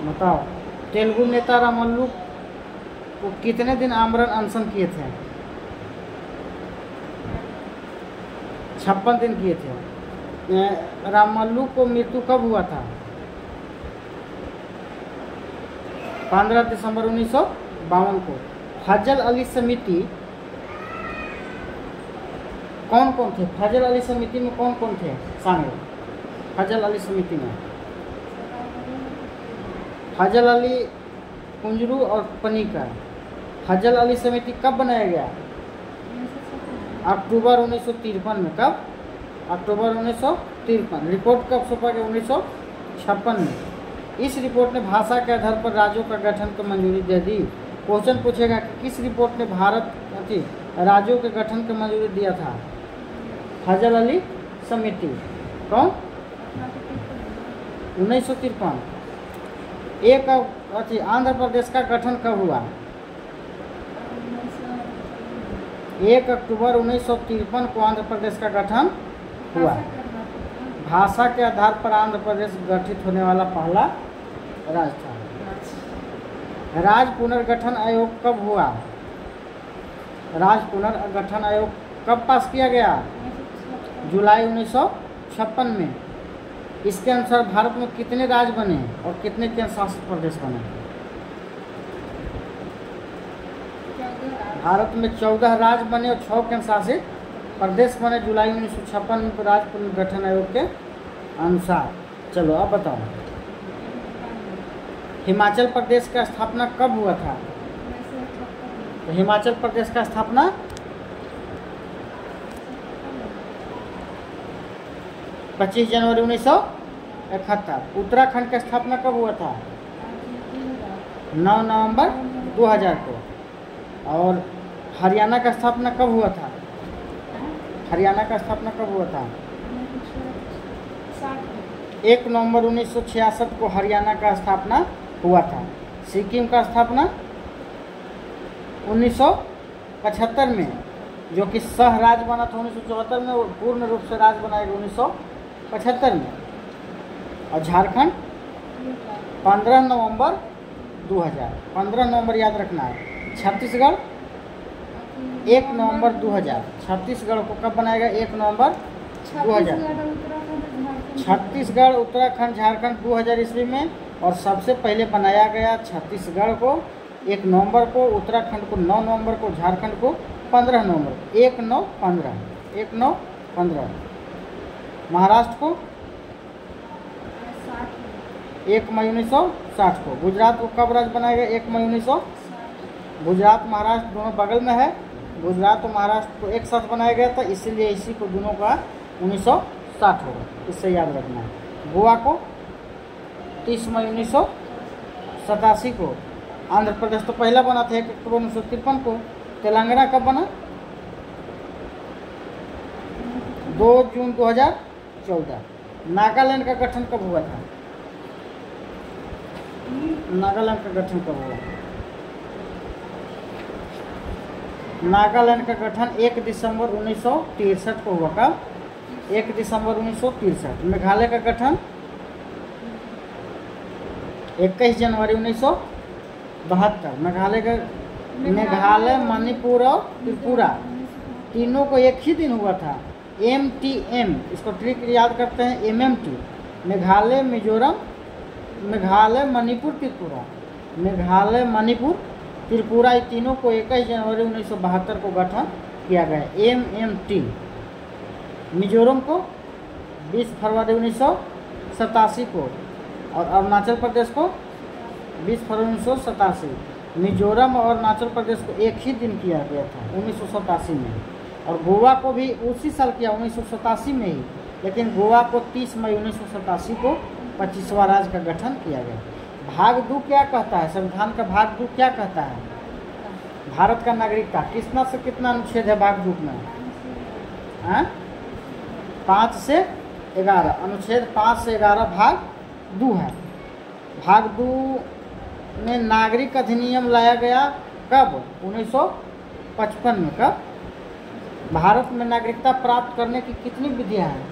बताओ। तेलुगु नेता रामल्लू को कितने दिन आमरण अनशन किए थे? 56 दिन किए थे। रामल्लू को मृत्यु कब हुआ था? 15 दिसंबर 1952 को। फजल अली समिति कौन कौन थे? फजल अली समिति में कौन कौन थे शामिल? फजल अली समिति में फजल अली, कुंजरू और पनीकर। फजल अली समिति कब बनाया गया? अक्टूबर 1953 में। कब? अक्टूबर 1953। रिपोर्ट कब सौंपा गया? 1956 में। इस रिपोर्ट ने भाषा के आधार पर राज्यों का गठन को मंजूरी दे दी। क्वेश्चन पूछेगा कि किस रिपोर्ट ने भारत राज्यों के गठन को मंजूरी दिया था? फजल अली समिति। कौन? 1953। एक आंध्र प्रदेश का गठन कब हुआ? 1 अक्टूबर 1953 को आंध्र प्रदेश का गठन हुआ। भाषा के आधार पर आंध्र प्रदेश गठित होने वाला पहला राज्य था। राज्य पुनर्गठन आयोग कब हुआ? राज्य पुनर्गठन आयोग कब पास किया गया? जुलाई 1956 में। इसके अनुसार भारत में कितने राज्य बने और कितने केंद्र शासित प्रदेश बने? भारत में 14 राज्य बने और 6 केंद्र शासित प्रदेश बने जुलाई 1956 में राज्य पुनर्गठन आयोग के अनुसार। चलो अब बताओ, हिमाचल प्रदेश का स्थापना कब हुआ था? तो हिमाचल प्रदेश का स्थापना 25 जनवरी 1971। उत्तराखंड का स्थापना कब हुआ था? 9 नवंबर 2000 को। और हरियाणा का स्थापना कब हुआ था? हरियाणा का स्थापना कब हुआ था? 1 नवंबर 1966 को हरियाणा का स्थापना हुआ था। सिक्किम का स्थापना 1975 में, जो कि सह राज्य बना था 1974 में, और पूर्ण रूप से राज्य बनाया गया 1975 में। और झारखंड 15 नवंबर 2000। 15 नवंबर याद रखना है। छत्तीसगढ़ 1 नवंबर 2000। छत्तीसगढ़ को कब बनाया गया? 1 नवंबर 2000। छत्तीसगढ़, उत्तराखंड, झारखंड 2000 ईस्वी में। और सबसे पहले बनाया गया छत्तीसगढ़ को 1 नवंबर को, उत्तराखंड को 9 नवंबर को, झारखंड को 15 नवंबर। 1-9-15। महाराष्ट्र को 1 मई 1960 को। गुजरात को कब राज्य बनाया गया? 1 मई 1900। गुजरात महाराष्ट्र दोनों बगल में है। गुजरात और महाराष्ट्र को एक साथ बनाया गया था, इसीलिए इसी को दोनों का 1960 होगा। इससे याद रखना है। गोवा को 30 मई 1987 को। आंध्र प्रदेश तो पहला बना था 1 अक्टूबर 1953 को। तेलंगाना कब बना? 2 जून 2014। नागालैंड का गठन कब हुआ था? नागालैंड का गठन कब हुआ? नागालैंड का गठन 1 दिसंबर 1963 को हुआ। कब? 1 दिसंबर 1963। मेघालय का गठन 21 जनवरी 1972। मेघालय, मणिपुर और त्रिपुरा तीनों को एक ही दिन हुआ था। MTM, इसको ट्रिक याद करते हैं, MMT। मेघालय, मिजोरम, मेघालय, मणिपुर, त्रिपुरा। मेघालय, मणिपुर, त्रिपुरा, ये तीनों को 21 जनवरी 1972 को गठन किया गया। MMT। मिजोरम को 20 फरवरी 1987 को। और अरुणाचल प्रदेश को 20 फरवरी 1987। मिजोरम और अरुणाचल प्रदेश को एक ही दिन किया गया था 1987 में। और गोवा को भी उसी साल किया 1987 में ही, लेकिन गोवा को 30 मई 1987 को 25वां राज्य का गठन किया गया। भाग 2 क्या कहता है? संविधान का भाग 2 क्या कहता है? भारत का नागरिकता कितना से कितना अनुच्छेद है भाग 2 में? 5 से 11। अनुच्छेद 5 से 11 भाग 2 है। भाग 2 में नागरिक अधिनियम लाया गया कब? 1955 में। कब? भारत में नागरिकता प्राप्त करने की कितनी विधियां हैं?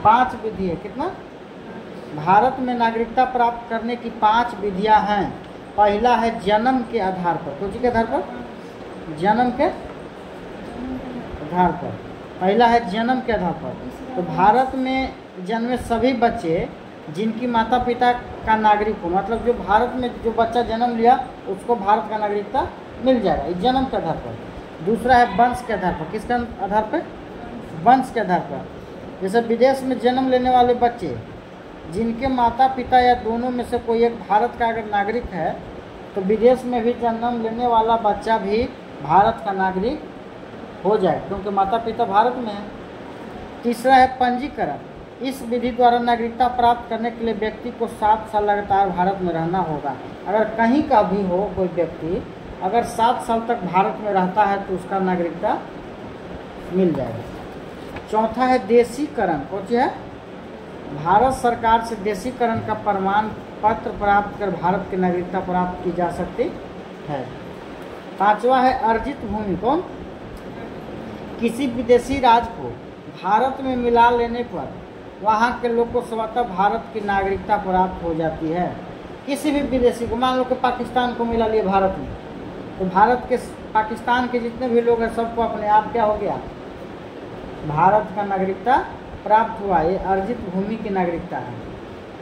5 विधि है। कितना? भारत में नागरिकता प्राप्त करने की 5 विधियां हैं। पहला है जन्म के आधार पर। कौन के आधार पर? जन्म के आधार पर। पहला है जन्म के आधार पर। तो भारत में जन्मे सभी बच्चे जिनकी माता पिता का नागरिक हो, मतलब जो भारत में जो बच्चा जन्म लिया उसको भारत का नागरिकता मिल जाएगा, इस जन्म के आधार पर। दूसरा है वंश के आधार पर। किसके आधार पर? वंश के आधार पर। जैसे विदेश में जन्म लेने वाले बच्चे जिनके माता पिता या दोनों में से कोई एक भारत का अगर नागरिक है तो विदेश में भी जन्म लेने वाला बच्चा भी भारत का नागरिक हो जाए, क्योंकि माता पिता भारत में है। तीसरा है पंजीकरण। इस विधि द्वारा नागरिकता प्राप्त करने के लिए व्यक्ति को 7 साल लगातार भारत में रहना होगा। अगर कहीं का भी हो कोई व्यक्ति, अगर 7 साल तक भारत में रहता है तो उसका नागरिकता मिल जाएगा। चौथा है देशीकरण। कौन सी है? भारत सरकार से देशीकरण का प्रमाण पत्र प्राप्त कर भारत की नागरिकता प्राप्त की जा सकती है। पांचवा है अर्जित भूमि। कौन? किसी विदेशी राज्य को भारत में मिला लेने पर वहाँ के लोग को स्वतः भारत की नागरिकता प्राप्त हो जाती है। किसी भी विदेशी को, मान लो कि पाकिस्तान को मिला लिए भारत में, तो भारत के पाकिस्तान के जितने भी लोग हैं सबको अपने आप क्या हो गया? भारत का नागरिकता प्राप्त हुआ। ये अर्जित भूमि की नागरिकता है।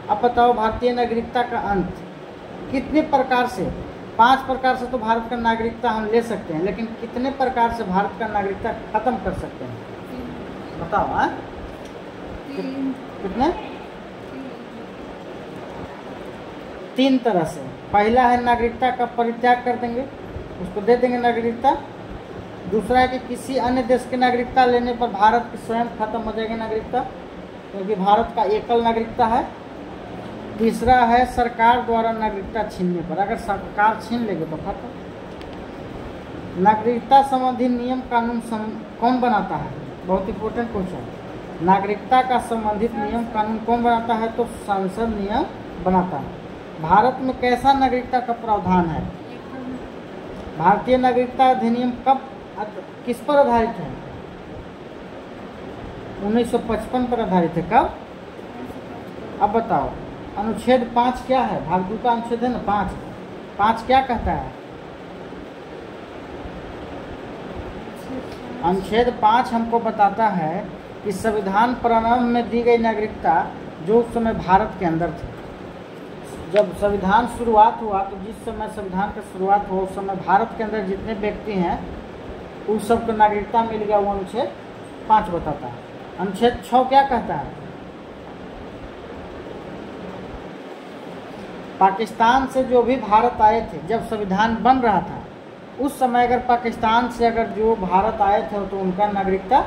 अब बताओ भारतीय नागरिकता का अंत कितने प्रकार से? 5 प्रकार से तो भारत का नागरिकता हम ले सकते हैं, लेकिन कितने प्रकार से भारत का नागरिकता खत्म कर सकते हैं? बताओ। हाँ, कितने? 3 तरह से। पहला है नागरिकता का परित्याग कर देंगे, उसको दे देंगे नागरिकता। दूसरा है कि किसी अन्य देश की नागरिकता लेने पर भारत की स्वयं खत्म हो जाएगी नागरिकता, क्योंकि भारत का एकल नागरिकता है। तीसरा है सरकार द्वारा नागरिकता छीनने पर, अगर सरकार छीन लेगी तो खत्म। नागरिकता संबंधी नियम कानून कौन बनाता है? बहुत इंपॉर्टेंट क्वेश्चन। नागरिकता का संबंधित नियम कानून कौन बनाता है? तो संसद नियम बनाता है। भारत में कैसा नागरिकता का प्रावधान है? भारतीय नागरिकता अधिनियम कब, किस पर आधारित है? 1955 पर आधारित है। कब? अब बताओ। अनुच्छेद 5 क्या है? भाग 2 का अनुच्छेद है ना 5। 5 क्या कहता है? अनुच्छेद 5 हमको बताता है कि संविधान प्रारंभ में दी गई नागरिकता जो उस समय भारत के अंदर थी। जब संविधान शुरुआत हुआ तो जिस समय संविधान का शुरुआत हुआ उस समय भारत के अंदर जितने व्यक्ति हैं उस सबको नागरिकता मिल गया, वो अनुच्छेद 5 बताता है। अनुच्छेद 6 क्या कहता है? पाकिस्तान से जो भी भारत आए थे, जब संविधान बन रहा था उस समय अगर पाकिस्तान से अगर जो भारत आए थे तो उनका नागरिकता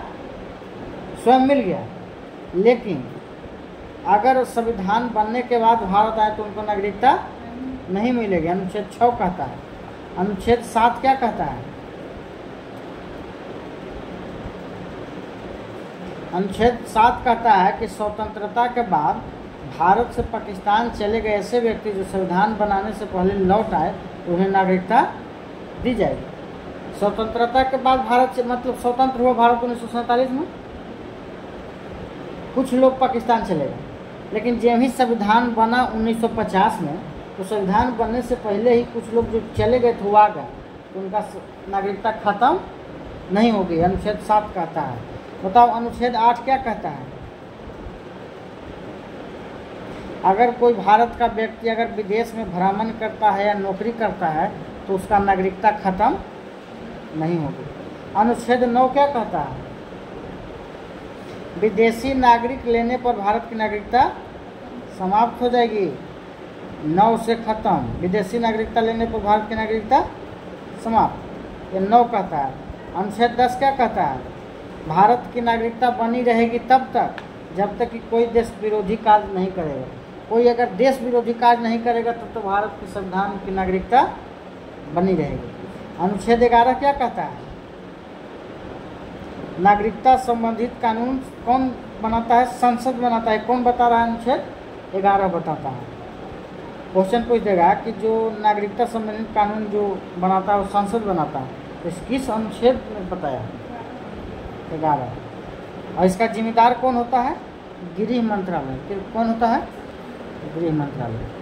स्वयं मिल गया, लेकिन अगर संविधान बनने के बाद भारत आए तो उनको नागरिकता नहीं मिलेगी। अनुच्छेद 6 कहता है। अनुच्छेद 7 क्या कहता है? अनुच्छेद 7 कहता है कि स्वतंत्रता के बाद भारत से पाकिस्तान चले गए ऐसे व्यक्ति जो संविधान बनाने से पहले लौट आए तो उन्हें नागरिकता दी जाएगी। स्वतंत्रता के बाद भारत से, मतलब स्वतंत्र हुआ भारत 1947 में, कुछ लोग पाकिस्तान चले गए, लेकिन जब ही संविधान बना 1950 में तो संविधान बनने से पहले ही कुछ लोग जो चले गए थे वो आ गए, तो उनका नागरिकता खत्म नहीं होगी। अनुच्छेद 7 कहता है। बताओ अनुच्छेद 8 क्या कहता है? अगर कोई भारत का व्यक्ति अगर विदेश में भ्रमण करता है या नौकरी करता है तो उसका नागरिकता खत्म नहीं होगी। अनुच्छेद 9 क्या कहता है? विदेशी नागरिक लेने पर भारत की नागरिकता समाप्त हो जाएगी। 9 से खत्म। विदेशी नागरिकता लेने पर भारत की नागरिकता समाप्त, ये 9 कहता है। अनुच्छेद 10 क्या कहता है? भारत की नागरिकता बनी रहेगी तब तक जब तक कि कोई देश विरोधी कार्य नहीं करेगा। कोई अगर देश विरोधी कार्य नहीं करेगा तब तो भारत के संविधान की नागरिकता बनी रहेगी। अनुच्छेद 11 क्या कहता है? नागरिकता संबंधित कानून कौन बनाता है? संसद बनाता है। कौन बता रहा है? अनुच्छेद 11 बताता है। क्वेश्चन पूछ देगा कि जो नागरिकता संबंधित कानून जो बनाता है वो संसद बनाता है, तो किस अनुच्छेद में बताया? 11। और इसका जिम्मेदार कौन होता है? गृह मंत्रालय। कौन होता है? गृह मंत्रालय।